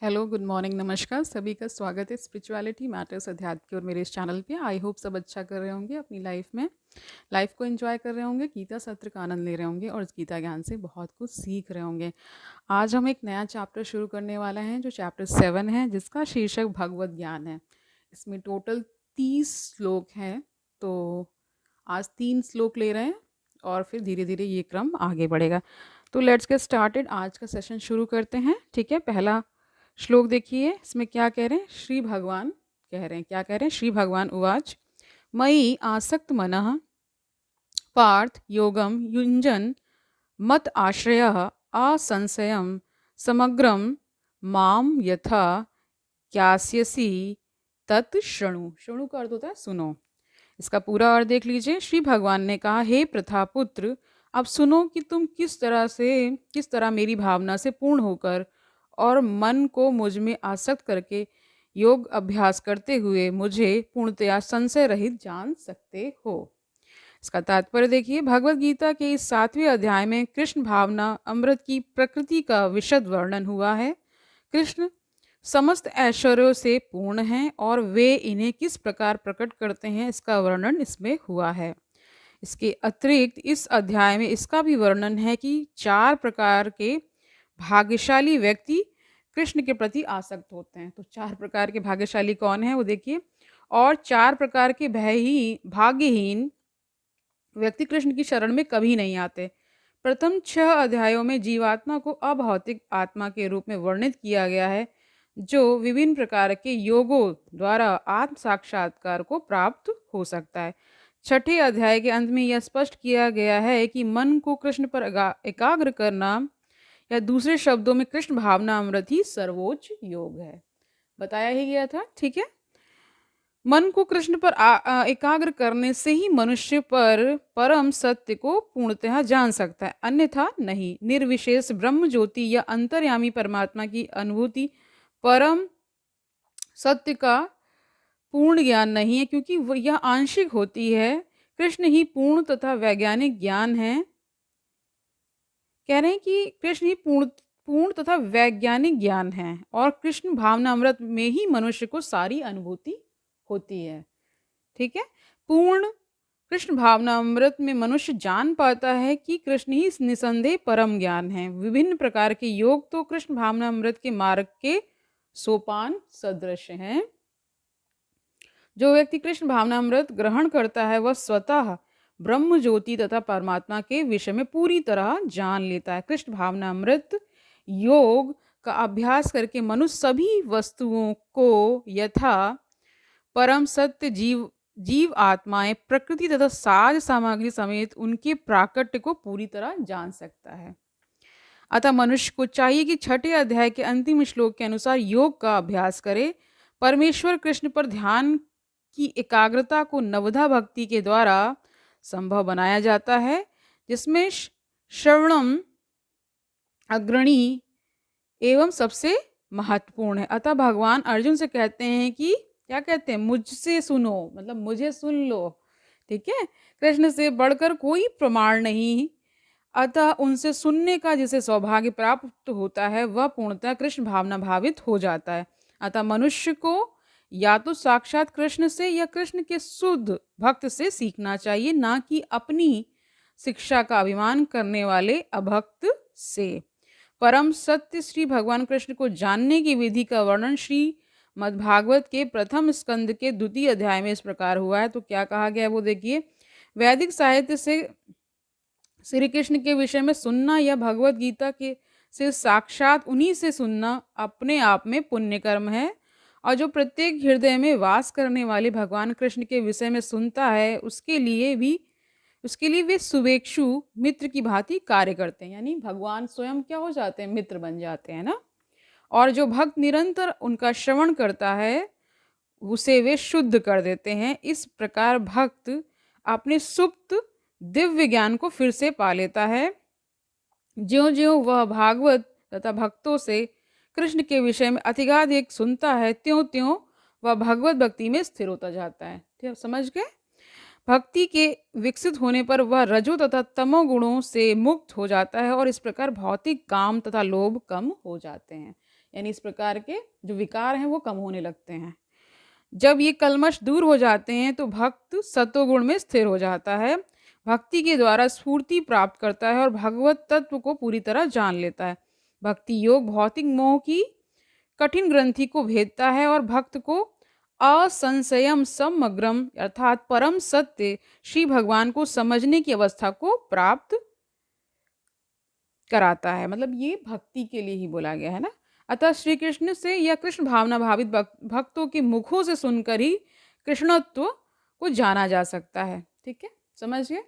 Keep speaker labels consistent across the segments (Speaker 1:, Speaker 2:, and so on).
Speaker 1: Hello, good morning, नमस्कार। सभी का स्वागत है स्पिरिचुअलिटी मैटर्स अध्यात्म की और मेरे इस चैनल पे। आई होप सब अच्छा कर रहे होंगे अपनी लाइफ में, लाइफ को एंजॉय कर रहे होंगे, गीता सत्र का आनंद ले रहे होंगे और इस गीता ज्ञान से बहुत कुछ सीख रहे होंगे। आज हम एक नया चैप्टर शुरू करने वाला हैं जो चैप्टर 7 है, जिसका शीर्षक भगवत ज्ञान है। इसमें टोटल 30 श्लोक हैं। तो आज 3 श्लोक ले रहे हैं और फिर धीरे धीरे ये क्रम आगे बढ़ेगा। तो लेट्स गेट स्टार्टेड। आज का सेशन शुरू करते हैं। ठीक है, पहला श्लोक देखिए। इसमें क्या कह रहे हैं? श्री भगवान कह रहे हैं, क्या कह रहे हैं? श्री भगवान उवाच मयि आसक्त मनः पार्थ योगम युञ्जन मत आश्रयः असंशयं समग्रम माम यथा ज्ञास्यसि तत् शृणु। शृणु का अर्थ होता है सुनो। इसका पूरा अर्थ देख लीजिए। श्री भगवान ने कहा, हे प्रथापुत्र, अब सुनो कि तुम किस तरह मेरी भावना से पूर्ण होकर और मन को मुझ में आसक्त करके योग अभ्यास करते हुए मुझे पूर्णतया संशय रहित जान सकते हो। इसका तात्पर्य देखिए। भगवत गीता के इस 7वें अध्याय में कृष्ण भावना अमृत की प्रकृति का विशद वर्णन हुआ है। कृष्ण समस्त ऐश्वर्यों से पूर्ण हैं और वे इन्हें किस प्रकार प्रकट करते हैं, इसका वर्णन इसमें हुआ है। इसके अतिरिक्त इस अध्याय में इसका भी वर्णन है कि 4 प्रकार के भाग्यशाली व्यक्ति कृष्ण के प्रति आसक्त होते हैं। तो 4 प्रकार के भाग्यशाली कौन है वो देखिए। और 4 प्रकार के भाग्यहीन व्यक्ति कृष्ण की शरण में कभी नहीं आते। प्रथम 6 अध्यायों में जीवात्मा को अभौतिक आत्मा के रूप में वर्णित किया गया है, जो विभिन्न प्रकार के योगों द्वारा आत्म साक्षात्कार को प्राप्त हो सकता है। छठे अध्याय के अंत में यह स्पष्ट किया गया है कि मन को कृष्ण पर एकाग्र करना, या दूसरे शब्दों में कृष्ण भावना अमृत ही सर्वोच्च योग है। बताया ही गया था। ठीक है, मन को कृष्ण पर एकाग्र करने से ही मनुष्य पर परम सत्य को पूर्णतः जान सकता है, अन्यथा नहीं। निर्विशेष ब्रह्म ज्योति या अंतर्यामी परमात्मा की अनुभूति परम सत्य का पूर्ण ज्ञान नहीं है, क्योंकि यह आंशिक होती है। कृष्ण ही पूर्ण तथा वैज्ञानिक ज्ञान है। कह रहे हैं कि कृष्ण ही पूर्ण पूर्ण तथा वैज्ञानिक ज्ञान है और कृष्ण भावना अमृत में ही मनुष्य को सारी अनुभूति होती है। ठीक है, पूर्ण कृष्ण भावना अमृत में मनुष्य जान पाता है कि कृष्ण ही निसंदेह परम ज्ञान है। विभिन्न प्रकार के योग तो कृष्ण भावना अमृत के मार्ग के सोपान सदृश हैं। जो व्यक्ति कृष्ण भावना अमृत ग्रहण करता है वह स्वतः ब्रह्म ज्योति तथा परमात्मा के विषय में पूरी तरह जान लेता है। कृष्ण भावना अमृत योग का अभ्यास करके मनुष्य सभी वस्तुओं को यथा परम सत्य जीव आत्माएं, प्रकृति तथा साज सामग्री समेत उनके प्राकट्य को पूरी तरह जान सकता है। अतः मनुष्य को चाहिए कि छठे अध्याय के अंतिम श्लोक के अनुसार योग का अभ्यास करे। परमेश्वर कृष्ण पर ध्यान की एकाग्रता को नवधा भक्ति के द्वारा संभव बनाया जाता है, जिसमें श्रवणम अग्रणी एवं सबसे महत्वपूर्ण है। अतः भगवान अर्जुन से कहते हैं कि क्या कहते हैं? मुझसे सुनो, मतलब मुझे सुन लो। ठीक है, कृष्ण से बढ़कर कोई प्रमाण नहीं। अतः उनसे सुनने का जिसे सौभाग्य प्राप्त होता है वह पूर्णतः कृष्ण भावना भावित हो जाता है। अतः मनुष्य को या तो साक्षात कृष्ण से या कृष्ण के शुद्ध भक्त से सीखना चाहिए, ना कि अपनी शिक्षा का अभिमान करने वाले अभक्त से। परम सत्य श्री भगवान कृष्ण को जानने की विधि का वर्णन श्री मद्भागवत के प्रथम स्कंद के 2 अध्याय में इस प्रकार हुआ है। तो क्या कहा गया है वो देखिए। वैदिक साहित्य से श्री कृष्ण के विषय में सुनना या भगवत गीता के से साक्षात उन्हीं से सुनना अपने आप में पुण्य कर्म है। और जो प्रत्येक हृदय में वास करने वाले भगवान कृष्ण के विषय में सुनता है उसके लिए वे सुवेक्षु मित्र की भांति कार्य करते हैं। यानी भगवान स्वयं क्या हो जाते हैं? मित्र बन जाते हैं ना। और जो भक्त निरंतर उनका श्रवण करता है उसे वे शुद्ध कर देते हैं। इस प्रकार भक्त अपने सुप्त दिव्य ज्ञान को फिर से पा लेता है। ज्यों ज्यों वह भागवत तथा भक्तों से कृष्ण के विषय में अधिकाधिक सुनता है, त्यों त्यों वह भगवत भक्ति में स्थिर होता जाता है। ठीक, समझ गए? भक्ति के विकसित होने पर वह रजो तथा तमो गुणों से मुक्त हो जाता है और इस प्रकार भौतिक काम तथा लोभ कम हो जाते हैं। यानी इस प्रकार के जो विकार हैं वो कम होने लगते हैं। जब ये कल्मश दूर हो जाते हैं तो भक्त सत्वगुण में स्थिर हो जाता है, भक्ति के द्वारा स्फूर्ति प्राप्त करता है और भगवत तत्व को पूरी तरह जान लेता है। भक्ति योग भौतिक मोह की कठिन ग्रंथि को भेदता है और भक्त को असंशयम समग्रम अर्थात परम सत्य श्री भगवान को समझने की अवस्था को प्राप्त कराता है। मतलब ये भक्ति के लिए ही बोला गया है ना। अतः श्री कृष्ण से या कृष्ण भावना भावित भक्तों के मुखों से सुनकर ही कृष्णत्व को जाना जा सकता है। ठीक है, समझिए।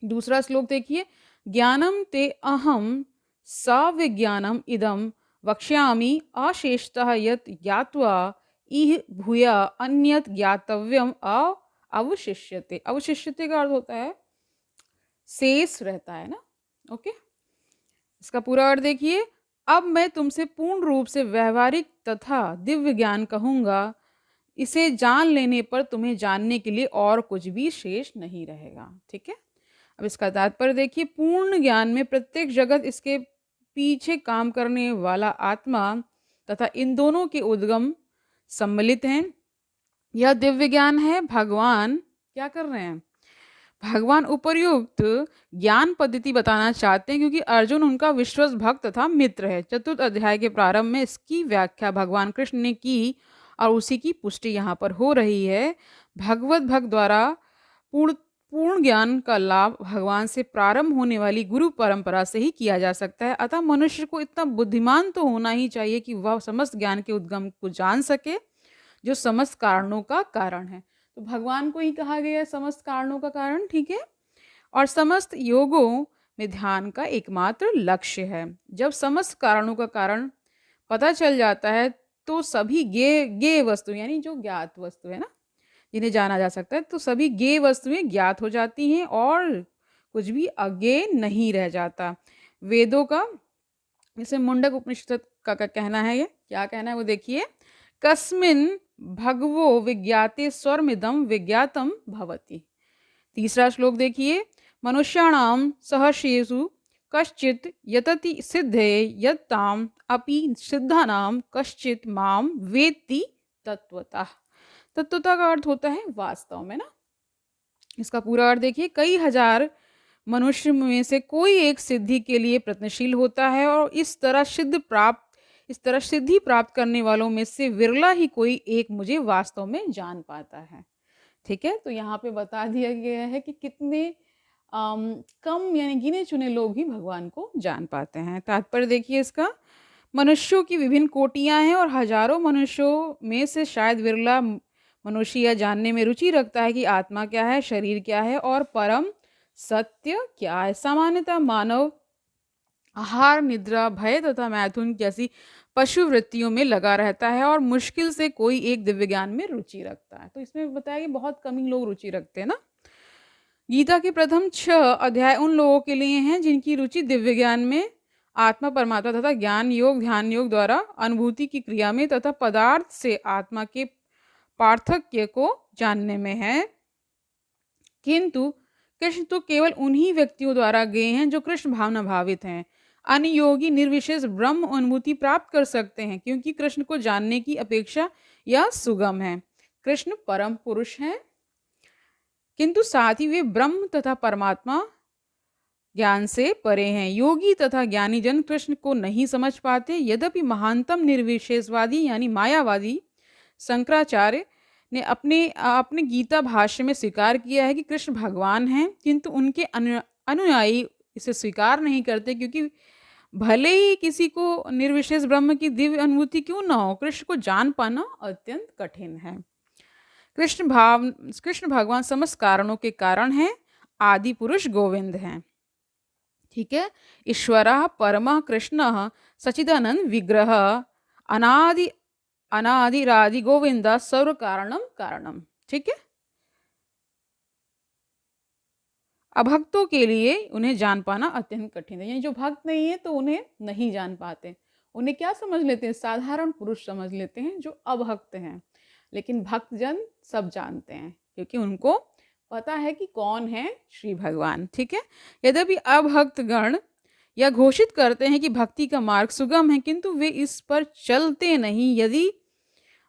Speaker 1: दूसरा श्लोक देखिए, ज्ञानम ते अहम सविज्ञानम इदम वक्ष्यामि अशेषतः यत् ज्ञात्वा इह भूया अन्यत् ज्ञातव्यम अवशिष्यते। अवशिष्यते का अर्थ होता है शेष रहता है ना। ओके, इसका पूरा अर्थ देखिए, अब मैं तुमसे पूर्ण रूप से व्यवहारिक तथा दिव्य ज्ञान कहूंगा, इसे जान लेने पर तुम्हें जानने के लिए और कुछ भी शेष नहीं रहेगा। ठीक है, अब इसका तात्पर्य देखिए, पूर्ण ज्ञान में प्रत्येक जगत, इसके पीछे काम करने वाला आत्मा तथा इन दोनों के उद्गम सम्मिलित हैं। यह दिव्य ज्ञान है। भगवान क्या कर रहे हैं? भगवान उपर्युक्त ज्ञान पद्धति बताना चाहते हैं क्योंकि अर्जुन उनका विश्वास भक्त तथा मित्र है। चतुर्थ अध्याय के प्रारंभ में इसकी व्याख्या भगवान कृष्ण ने की और उसी की पुष्टि यहाँ पर हो रही है। भगवत भक्त द्वारा पूर्ण ज्ञान का लाभ भगवान से प्रारंभ होने वाली गुरु परंपरा से ही किया जा सकता है। अतः मनुष्य को इतना बुद्धिमान तो होना ही चाहिए कि वह समस्त ज्ञान के उद्गम को जान सके जो समस्त कारणों का कारण है। तो भगवान को ही कहा गया है समस्त कारणों का कारण। ठीक है, और समस्त योगों में ध्यान का एकमात्र लक्ष्य है। जब समस्त कारणों का कारण पता चल जाता है तो सभी ज्ञेय वस्तु यानी जो ज्ञात वस्तु है ना, जिन्हें जाना जा सकता है, तो सभी ज्ञेय वस्तुएं ज्ञात हो जाती हैं और कुछ भी अज्ञेय नहीं रह जाता। वेदों का, जैसे मुंडक उपनिषद का कहना है, ये क्या कहना है वो देखिए, कस्मिन भगवो विज्ञाते स्वरमिदम विज्ञातम भवति। तीसरा श्लोक देखिए, मनुष्याणाम सहर्षेषु कश्चित यतति सिद्धे यत्ताम अपि सिद्धानाम कश्चित माम वेत्ति तत्वतः। तत्वतः का अर्थ होता है वास्तव में ना। इसका पूरा अर्थ देखिए, कई हजार मनुष्य में से कोई एक सिद्धि के लिए प्रयत्नशील होता है और इस तरह सिद्धि प्राप्त करने वालों में से विरला ही कोई एक मुझे वास्तव में जान पाता है। ठीक है, तो यहाँ पे बता दिया गया है कि कितने कम यानी गिने चुने लोग ही भगवान को जान पाते हैं। तात्पर्य देखिए इसका, मनुष्यों की विभिन्न कोटियां हैं और हजारों मनुष्यों में से शायद विरला मनुष्य यह जानने में रुचि रखता है कि आत्मा क्या है, शरीर क्या है और परम सत्य क्या है। सामान्यतः मानव आहार, निद्रा, भय तथा मैथुन जैसी पशु वृत्तियों में लगा रहता है और मुश्किल से कोई एक दिव्य ज्ञान में रुचि रखता है। तो इसमें बताया कि बहुत कम ही लोग रुचि रखते हैं ना। गीता के प्रथम 6 अध्याय उन लोगों के लिए हैं जिनकी रुचि दिव्य ज्ञान में, आत्मा परमात्मा तथा ज्ञान योग ध्यान योग द्वारा अनुभूति की क्रिया में तथा पदार्थ से आत्मा के पार्थक्य को जानने में है। किंतु कृष्ण तो केवल उन्हीं व्यक्तियों द्वारा गए हैं जो कृष्ण भावना भावित हैं। अन्य योगी निर्विशेष ब्रह्म अनुभूति प्राप्त कर सकते हैं क्योंकि कृष्ण को जानने की अपेक्षा यह सुगम है। कृष्ण परम पुरुष हैं किंतु साथ ही वे ब्रह्म तथा परमात्मा ज्ञान से परे हैं। योगी तथा ज्ञानी जन कृष्ण को नहीं समझ पाते। यद्यपि महानतम निर्विशेषवादी यानी मायावादी शंकराचार्य ने अपने गीता भाष्य में स्वीकार किया है कि कृष्ण भगवान हैं, किंतु उनके अनुयायी इसे स्वीकार नहीं करते क्योंकि भले ही किसी को निर्विशेष ब्रह्म की दिव्य अनुभूति क्यों न हो, कृष्ण को जान पाना अत्यंत कठिन है। कृष्ण भगवान समस्त कारणों के कारण हैं, आदि पुरुष गोविंद हैं। ठीक है, ईश्वरः परमः कृष्णः सच्चिदानंद विग्रह अनादिरादि गोविंद सर्व कारणम कारणम। ठीक है, अभक्तों के लिए उन्हें जान पाना अत्यंत कठिन है। यानी जो भक्त नहीं है तो उन्हें नहीं जान पाते, उन्हें क्या समझ लेते हैं, साधारण पुरुष समझ लेते हैं जो अभक्त हैं। लेकिन भक्तजन सब जानते हैं क्योंकि उनको पता है कि कौन है श्री भगवान। ठीक है, यद्यपि अभक्त गण या घोषित करते हैं कि भक्ति का मार्ग सुगम है, किंतु वे इस पर चलते नहीं। यदि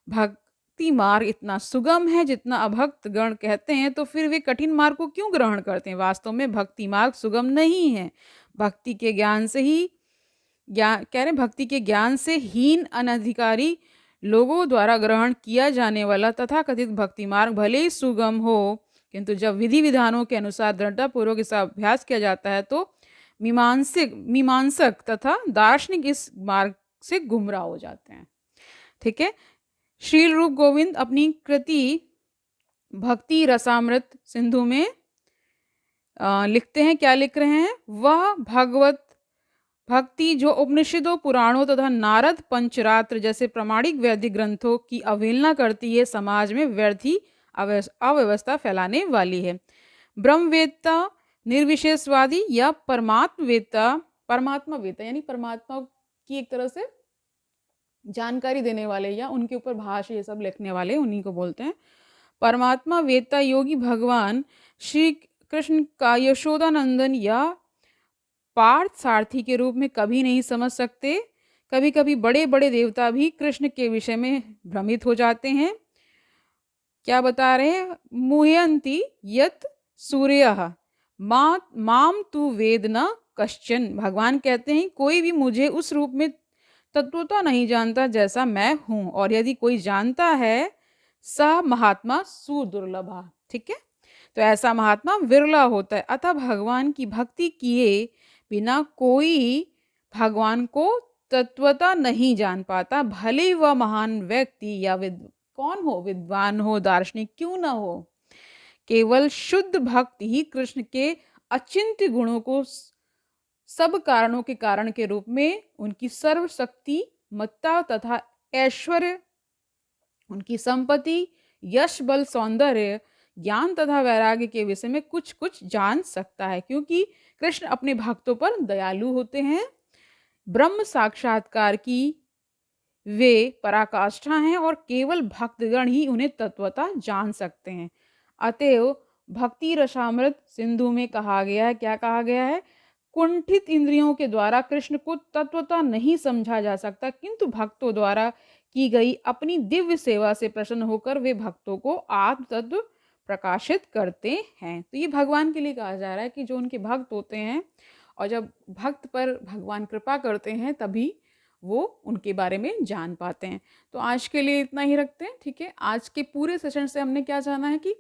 Speaker 1: भक्ति मार्ग इतना सुगम है जितना अभक्त गण कहते हैं, तो फिर वे कठिन मार्ग को क्यों ग्रहण करते हैं? वास्तव में भक्ति मार्ग सुगम नहीं है। भक्ति के ज्ञान से ही ज्ञान कह रहे हैं, भक्ति के ज्ञान से हीन अनधिकारी लोगों द्वारा ग्रहण किया जाने वाला तथाकथित भक्ति मार्ग भले ही सुगम हो, किंतु जब विधि विधानों के अनुसार दृढ़तापूर्वक इसका अभ्यास किया जाता है तो मीमांसक तथा दार्शनिक इस मार्ग से गुमराह हो जाते हैं। ठीक है। श्रील रूप गोविंद अपनी कृति भक्ति रसामृत सिंधु में लिखते हैं, क्या लिख रहे हैं? वह भगवत भक्ति जो उपनिषदों, पुराणों तथा नारद पंचरात्र जैसे प्रमाणिक वैदिक ग्रंथों की अवहेलना करती है, समाज में व्यर्थ ही अव्यवस्था फैलाने वाली है। ब्रह्मवेत्ता, निर्विशेषवादी या परमात्मा वेत्ता यानी परमात्मा की एक तरह से जानकारी देने वाले या उनके ऊपर भाष्य ये सब लिखने वाले, उन्हीं को बोलते हैं परमात्मा वेत्ता। योगी भगवान श्री कृष्ण का यशोदानंदन या पार्थ सारथी के रूप में कभी नहीं समझ सकते। कभी कभी बड़े बड़े देवता भी कृष्ण के विषय में भ्रमित हो जाते हैं। क्या बता रहे हैं? मुह्यंति यत सूर्यः माम तु वेद न कश्चन। भगवान कहते हैं कोई भी मुझे उस रूप में तत्वता नहीं जानता जैसा मैं हूं, और यदि कोई जानता है स महात्मा सुदुर्लभा। ठीक है, तो ऐसा महात्मा विरला होता है। अतः भगवान की भक्ति किए बिना कोई भगवान को तत्वता नहीं जान पाता, भले ही वह महान व्यक्ति या कौन हो, विद्वान हो, दार्शनिक क्यों ना हो। केवल शुद्ध भक्त ही कृष्ण के अचिंत्य गुणों को सब कारणों के कारण के रूप में, उनकी सर्वशक्ति मत्ता तथा ऐश्वर्य, उनकी संपत्ति, यश, बल, सौंदर्य, ज्ञान तथा वैराग्य के विषय में कुछ कुछ जान सकता है, क्योंकि कृष्ण अपने भक्तों पर दयालु होते हैं। ब्रह्म साक्षात्कार की वे पराकाष्ठा हैं और केवल भक्तगण ही उन्हें तत्वता जान सकते हैं। अतएव भक्ति रसामृत सिंधु में कहा गया है, क्या कहा गया है? कुंठित इंद्रियों के द्वारा कृष्ण को तत्वता नहीं समझा जा सकता, किंतु भक्तों द्वारा की गई अपनी दिव्य सेवा से प्रसन्न होकर वे भक्तों को आत्म तत्व प्रकाशित करते हैं। तो ये भगवान के लिए कहा जा रहा है कि जो उनके भक्त होते हैं और जब भक्त पर भगवान कृपा करते हैं तभी वो उनके बारे में जान पाते हैं। तो आज के लिए इतना ही रखते हैं। ठीक है, आज के पूरे सेशन से हमने क्या जाना है कि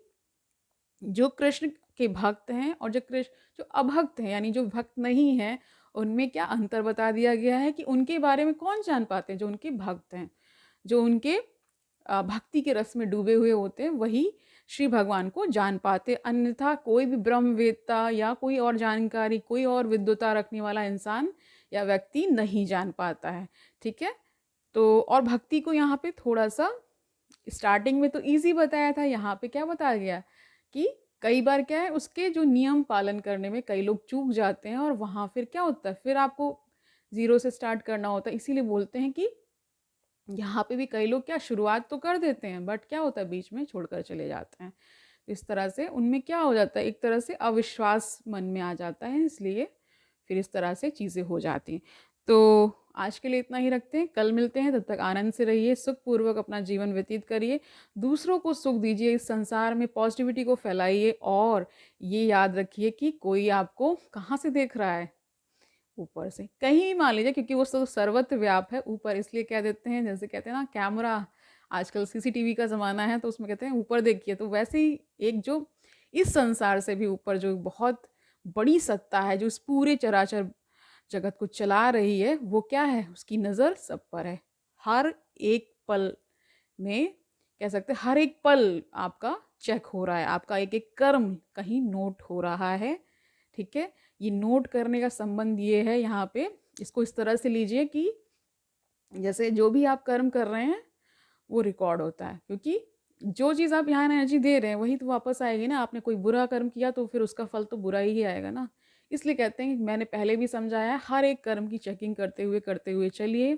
Speaker 1: जो कृष्ण के भक्त हैं और जो अभक्त हैं, यानी जो भक्त नहीं हैं, उनमें क्या अंतर बता दिया गया है कि उनके बारे में कौन जान पाते हैं? जो उनके भक्त हैं, जो उनके भक्ति के रस में डूबे हुए होते हैं, वही श्री भगवान को जान पाते। अन्यथा कोई भी ब्रह्मवेत्ता या कोई और जानकारी, कोई और विद्वता रखने वाला इंसान या व्यक्ति नहीं जान पाता है। ठीक है, तो और भक्ति को यहाँ पे थोड़ा सा स्टार्टिंग में तो इजी बताया था, यहाँ पे क्या बताया गया कि कई बार क्या है, उसके जो नियम पालन करने में कई लोग चूक जाते हैं और वहाँ फिर क्या होता है, फिर आपको ज़ीरो से स्टार्ट करना होता है। इसीलिए बोलते हैं कि यहाँ पे भी कई लोग क्या शुरुआत तो कर देते हैं, बट क्या होता है बीच में छोड़कर चले जाते हैं। इस तरह से उनमें क्या हो जाता है, एक तरह से अविश्वास मन में आ जाता है, इसलिए फिर इस तरह से चीज़ें हो जाती हैं। तो आज के लिए इतना ही रखते हैं, कल मिलते हैं। तब तक आनंद से रहिए, सुखपूर्वक अपना जीवन व्यतीत करिए, दूसरों को सुख दीजिए, इस संसार में पॉजिटिविटी को फैलाइए, और ये याद रखिए कि कोई आपको कहाँ से देख रहा है, ऊपर से कहीं भी मान लीजिए, क्योंकि वो सब सर्वत्र व्याप है। ऊपर इसलिए कह देते हैं, जैसे कहते हैं ना कैमरा, आजकल सीसीटीवी का ज़माना है, तो उसमें कहते हैं ऊपर देखिए। तो वैसे ही एक जो इस संसार से भी ऊपर जो बहुत बड़ी सत्ता है, जो इस पूरे चराचर जगत को चला रही है, वो क्या है, उसकी नज़र सब पर है। हर एक पल में कह सकते हैं, हर एक पल आपका चेक हो रहा है, आपका एक एक कर्म कहीं नोट हो रहा है। ठीक है, ये नोट करने का संबंध ये है यहाँ पे, इसको इस तरह से लीजिए कि जैसे जो भी आप कर्म कर रहे हैं वो रिकॉर्ड होता है, क्योंकि जो चीज़ आप यहाँ एनर्जी दे रहे हैं वही तो वापस आएगी ना। आपने कोई बुरा कर्म किया तो फिर उसका फल तो बुरा ही आएगा ना। इसलिए कहते हैं कि मैंने पहले भी समझाया है, हर एक कर्म की चेकिंग करते हुए चलिए।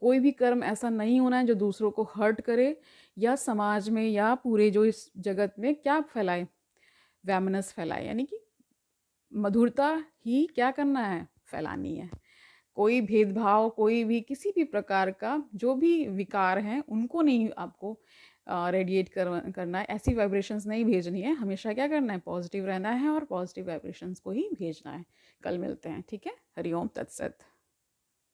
Speaker 1: कोई भी कर्म ऐसा नहीं होना है जो दूसरों को हर्ट करे या समाज में या पूरे जो इस जगत में क्या फैलाए, वैमनस फैलाए, यानी कि मधुरता ही क्या करना है, फैलानी है। कोई भेदभाव, कोई भी किसी भी प्रकार का जो भी विकार हैं उनको नहीं आपको रेडिएट करना है, ऐसी वाइब्रेशंस नहीं भेजनी है। हमेशा क्या करना है, पॉजिटिव रहना है और पॉजिटिव वाइब्रेशंस को ही भेजना है। कल मिलते हैं, ठीक है। हरिओम तत्सत।